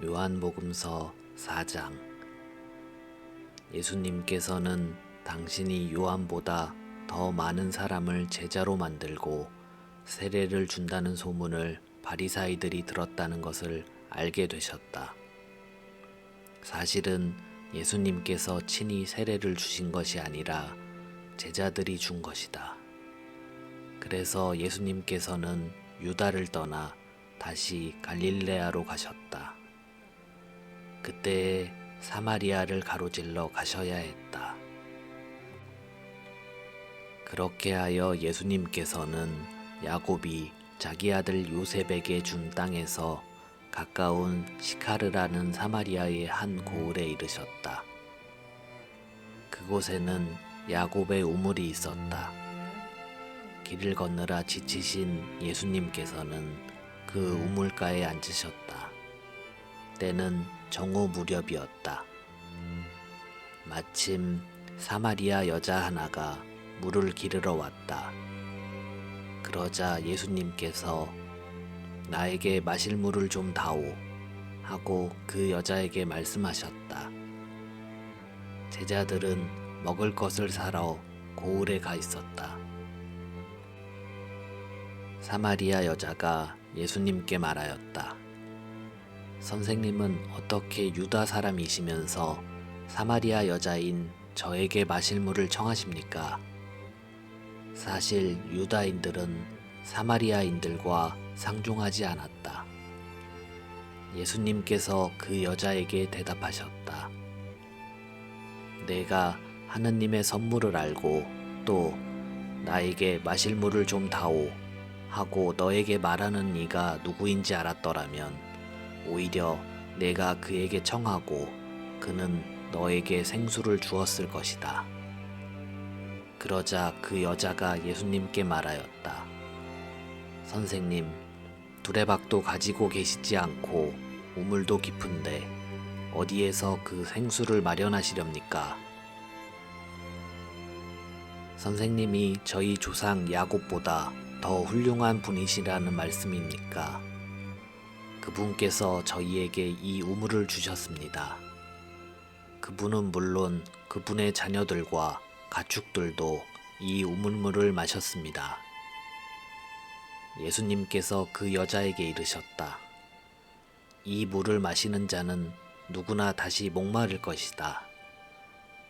요한복음서 4장. 예수님께서는 당신이 요한보다 더 많은 사람을 제자로 만들고 세례를 준다는 소문을 바리사이들이 들었다는 것을 알게 되셨다. 사실은 예수님께서 친히 세례를 주신 것이 아니라 제자들이 준 것이다. 그래서 예수님께서는 유다를 떠나 다시 갈릴레아로 가셨다. 그때에 사마리아를 가로질러 가셔야 했다. 그렇게 하여 예수님께서는 야곱이 자기 아들 요셉에게 준 땅에서 가까운 시카르라는 사마리아의 한 고을에 이르셨다. 그곳에는 야곱의 우물이 있었다. 길을 건너라 지치신 예수님께서는 그 우물가에 앉으셨다. 때는 정오 무렵이었다. 마침 사마리아 여자 하나가 물을 기르러 왔다. 그러자 예수님께서 나에게 마실 물을 좀 다오 하고 그 여자에게 말씀하셨다. 제자들은 먹을 것을 사러 고을에 가 있었다. 사마리아 여자가 예수님께 말하였다. 선생님은 어떻게 유다 사람이시면서 사마리아 여자인 저에게 마실 물을 청하십니까? 사실 유다인들은 사마리아인들과 상종하지 않았다. 예수님께서 그 여자에게 대답하셨다. 내가 하느님의 선물을 알고 또 나에게 마실 물을 좀 다오 하고 너에게 말하는 이가 누구인지 알았더라면 오히려 내가 그에게 청하고 그는 너에게 생수를 주었을 것이다. 그러자 그 여자가 예수님께 말하였다. 선생님, 두레박도 가지고 계시지 않고 우물도 깊은데 어디에서 그 생수를 마련하시렵니까? 선생님이 저희 조상 야곱보다 더 훌륭한 분이시라는 말씀입니까? 그분께서 저희에게 이 우물을 주셨습니다. 그분은 물론 그분의 자녀들과 가축들도 이 우물물을 마셨습니다. 예수님께서 그 여자에게 이르셨다. 이 물을 마시는 자는 누구나 다시 목마를 것이다.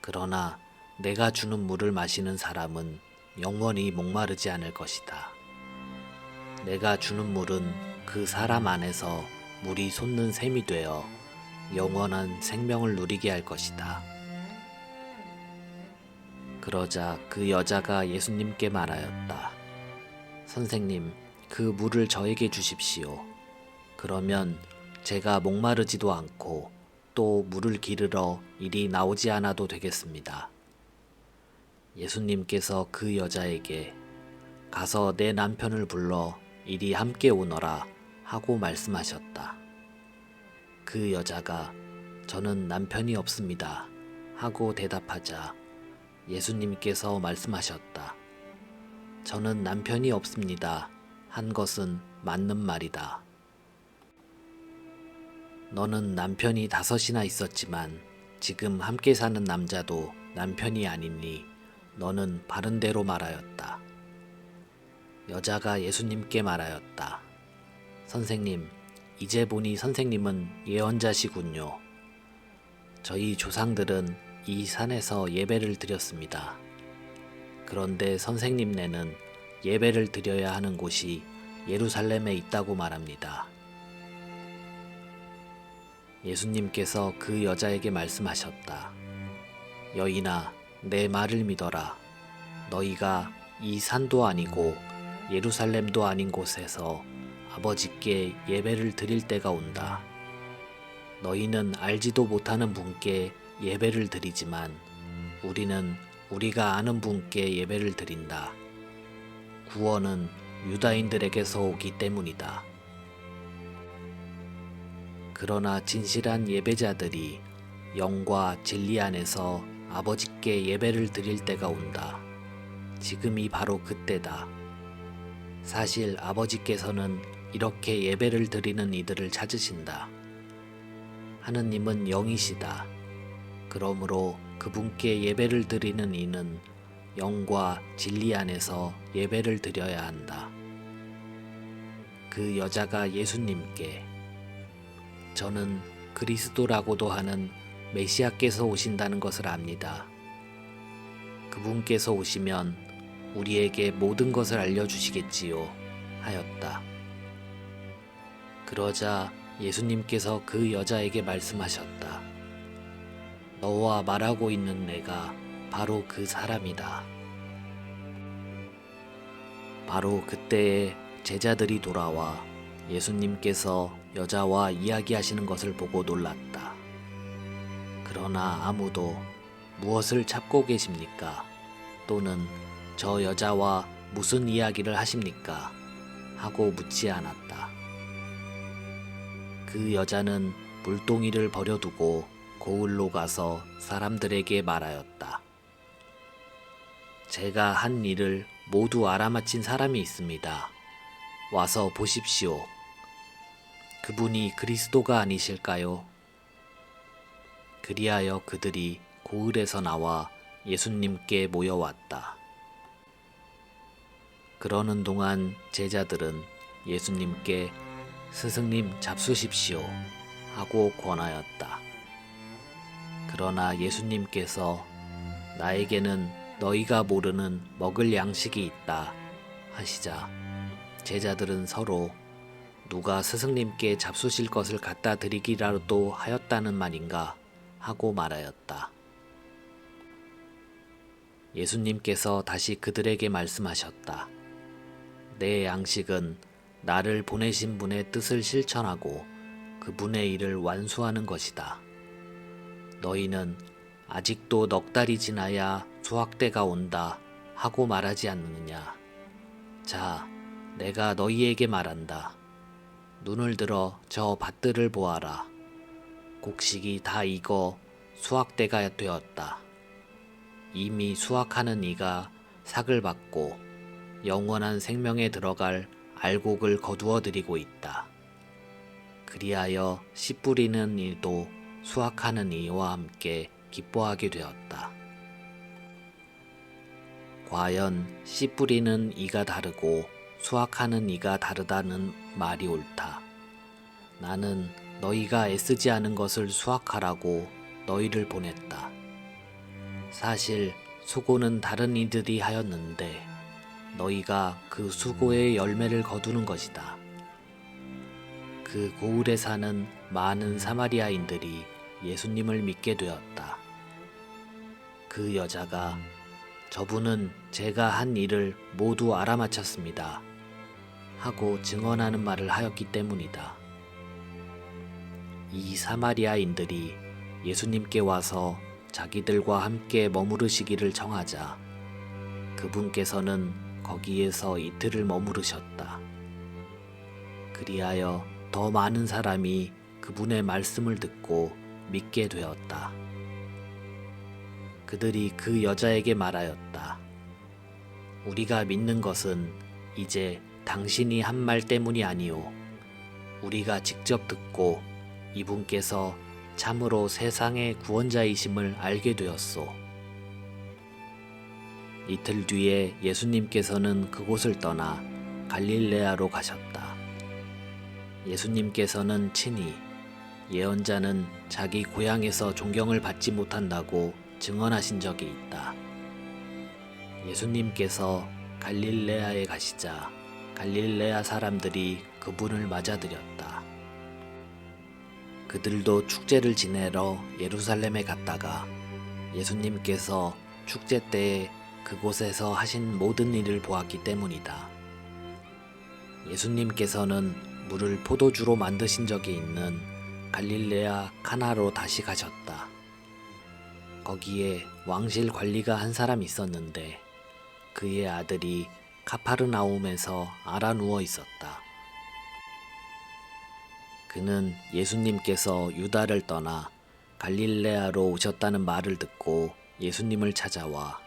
그러나 내가 주는 물을 마시는 사람은 영원히 목마르지 않을 것이다. 내가 주는 물은 그 사람 안에서 물이 솟는 샘이 되어 영원한 생명을 누리게 할 것이다. 그러자 그 여자가 예수님께 말하였다. 선생님, 그 물을 저에게 주십시오. 그러면 제가 목마르지도 않고 또 물을 기르러 이리 나오지 않아도 되겠습니다. 예수님께서 그 여자에게 가서 내 남편을 불러 이리 함께 오너라 하고 말씀하셨다. 그 여자가 저는 남편이 없습니다 하고 대답하자 예수님께서 말씀하셨다. 저는 남편이 없습니다 한 것은 맞는 말이다. 너는 남편이 5이나 있었지만 지금 함께 사는 남자도 남편이 아니니 너는 바른 대로 말하였다. 여자가 예수님께 말하였다. 선생님, 이제 보니 선생님은 예언자시군요. 저희 조상들은 이 산에서 예배를 드렸습니다. 그런데 선생님네는 예배를 드려야 하는 곳이 예루살렘에 있다고 말합니다. 예수님께서 그 여자에게 말씀하셨다. 여인아, 내 말을 믿어라. 너희가 이 산도 아니고 예루살렘도 아닌 곳에서 아버지께 예배를 드릴 때가 온다. 너희는 알지도 못하는 분께 예배를 드리지만 우리는 우리가 아는 분께 예배를 드린다. 구원은 유다인들에게서 오기 때문이다. 그러나 진실한 예배자들이 영과 진리 안에서 아버지께 예배를 드릴 때가 온다. 지금이 바로 그때다. 사실 아버지께서는 이렇게 예배를 드리는 이들을 찾으신다. 하느님은 영이시다. 그러므로 그분께 예배를 드리는 이는 영과 진리 안에서 예배를 드려야 한다. 그 여자가 예수님께 저는 그리스도라고도 하는 메시아께서 오신다는 것을 압니다. 그분께서 오시면 우리에게 모든 것을 알려주시겠지요 하였다. 그러자 예수님께서 그 여자에게 말씀하셨다. 너와 말하고 있는 내가 바로 그 사람이다. 바로 그때에 제자들이 돌아와 예수님께서 여자와 이야기하시는 것을 보고 놀랐다. 그러나 아무도 무엇을 찾고 계십니까? 또는 저 여자와 무슨 이야기를 하십니까? 하고 묻지 않았다. 그 여자는 물동이를 버려두고 고을로 가서 사람들에게 말하였다. 제가 한 일을 모두 알아맞힌 사람이 있습니다. 와서 보십시오. 그분이 그리스도가 아니실까요? 그리하여 그들이 고을에서 나와 예수님께 모여왔다. 그러는 동안 제자들은 예수님께 스승님 잡수십시오 하고 권하였다. 그러나 예수님께서 나에게는 너희가 모르는 먹을 양식이 있다 하시자 제자들은 서로 누가 스승님께 잡수실 것을 갖다 드리기라도 하였다는 말인가 하고 말하였다. 예수님께서 다시 그들에게 말씀하셨다. 내 양식은 나를 보내신 분의 뜻을 실천하고 그분의 일을 완수하는 것이다. 너희는 아직도 넉 달이 지나야 수확때가 온다 하고 말하지 않느냐. 자, 내가 너희에게 말한다. 눈을 들어 저 밭들을 보아라. 곡식이 다 익어 수확때가 되었다. 이미 수확하는 이가 삭을 받고 영원한 생명에 들어갈 알곡을 거두어 드리고 있다. 그리하여 씨 뿌리는 이도 수확하는 이와 함께 기뻐하게 되었다. 과연 씨 뿌리는 이가 다르고 수확하는 이가 다르다는 말이 옳다. 나는 너희가 애쓰지 않은 것을 수확하라고 너희를 보냈다. 사실 수고는 다른 이들이 하였는데 너희가 그 수고의 열매를 거두는 것이다. 그 고을에 사는 많은 사마리아인들이 예수님을 믿게 되었다. 그 여자가 저분은 제가 한 일을 모두 알아맞혔습니다 하고 증언하는 말을 하였기 때문이다. 이 사마리아인들이 예수님께 와서 자기들과 함께 머무르시기를 청하자 그분께서는 거기에서 이틀을 머무르셨다. 그리하여 더 많은 사람이 그분의 말씀을 듣고 믿게 되었다. 그들이 그 여자에게 말하였다. 우리가 믿는 것은 이제 당신이 한 말 때문이 아니오. 우리가 직접 듣고 이분께서 참으로 세상의 구원자이심을 알게 되었소. 이틀 뒤에 예수님께서는 그곳을 떠나 갈릴레아로 가셨다. 예수님께서는 친히 예언자는 자기 고향에서 존경을 받지 못한다고 증언하신 적이 있다. 예수님께서 갈릴레아에 가시자 갈릴레아 사람들이 그분을 맞아들였다. 그들도 축제를 지내러 예루살렘에 갔다가 예수님께서 축제 때에 그곳에서 하신 모든 일을 보았기 때문이다. 예수님께서는 물을 포도주로 만드신 적이 있는 갈릴레아 카나로 다시 가셨다. 거기에 왕실 관리가 한 사람 있었는데 그의 아들이 카파르나움에서 앓아 누워 있었다. 그는 예수님께서 유다를 떠나 갈릴레아로 오셨다는 말을 듣고 예수님을 찾아와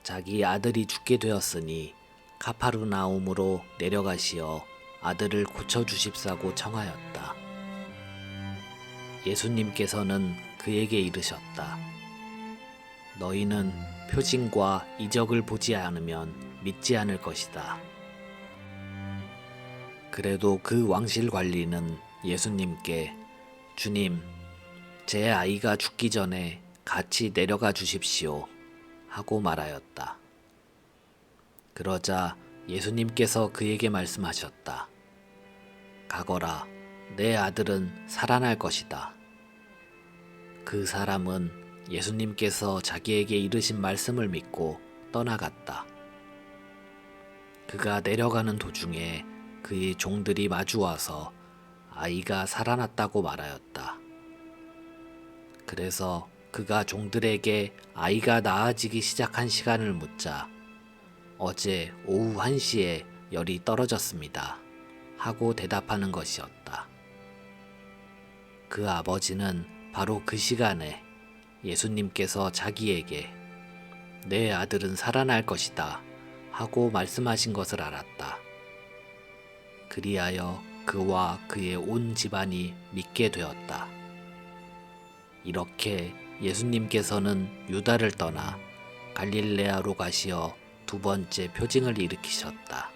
자기 아들이 죽게 되었으니 카파르나움으로 내려가시어 아들을 고쳐주십사고 청하였다. 예수님께서는 그에게 이르셨다. 너희는 표징과 이적을 보지 않으면 믿지 않을 것이다. 그래도 그 왕실 관리는 예수님께 주님, 제 아이가 죽기 전에 같이 내려가 주십시오 하고 말하였다. 그러자 예수님께서 그에게 말씀하셨다. 가거라, 내 아들은 살아날 것이다. 그 사람은 예수님께서 자기에게 이르신 말씀을 믿고 떠나갔다. 그가 내려가는 도중에 그의 종들이 마주와서 아이가 살아났다고 말하였다. 그래서 그가 종들에게 아이가 나아지기 시작한 시간을 묻자 어제 오후 1시에 열이 떨어졌습니다 하고 대답하는 것이었다. 그 아버지는 바로 그 시간에 예수님께서 자기에게 내 아들은 살아날 것이다 하고 말씀하신 것을 알았다. 그리하여 그와 그의 온 집안이 믿게 되었다. 이렇게 예수님께서는 유다를 떠나 갈릴레아로 가시어 두 번째 표징을 일으키셨다.